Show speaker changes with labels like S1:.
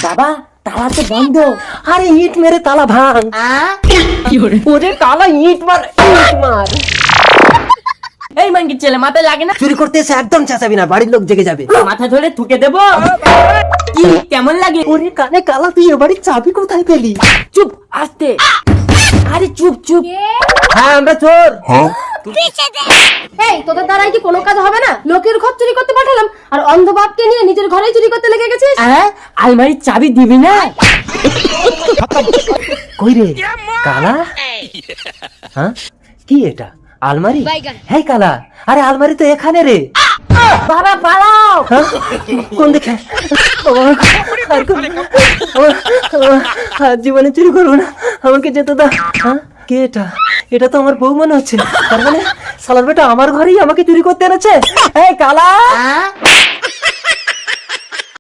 S1: বাবা তালা তো বন্ধ।
S2: আরে ইট মেরে তালা ভাঙ। ওরে তালা ইট মার, ইট মার।
S1: এই মাঙ্গির ছেলে মাথায় লাগে না?
S2: চুরি করতে এসে একদম চেঁচাবি না, বাড়ির লোক জেগে যাবে।
S1: মাথা ধরে ঠুকে দেবো। কি কেমন লাগে?
S2: ওরে কানে কালা, তুই এ বাড়ির চাবি কোথায় পেলি?
S1: চুপ আস্তে। আরে চুপ চুপ।
S2: হ্যাঁ আমরা চোর।
S3: এই তোদের দ্বারাই কি কোনো কাজ হবে না? লোকের ঘর চুরি করতে পাঠালাম আর অন্ধ বাপকে নিয়ে নিজের ঘরেই চুরি করতে লেগে গেছিস।
S1: আলমারির চাবি দিবি না?
S2: কই রে কালা? হ্যাঁ কি এটা? আলমারি? হ্যাঁ কালা, আরে আলমারি তো এখানে রে।
S1: বাবা পালাও।
S2: হ্যাঁ? কোন দিকে? আর জীবনে চুরি করবো না, আমাকে যেতে দাও। হ্যাঁ কে এটা? এটা তো আমার বউ মনে হচ্ছে। তার মানে সালার বেটা আমার ঘরেই আমাকে চুরি করতে এনেছে। এই কালা,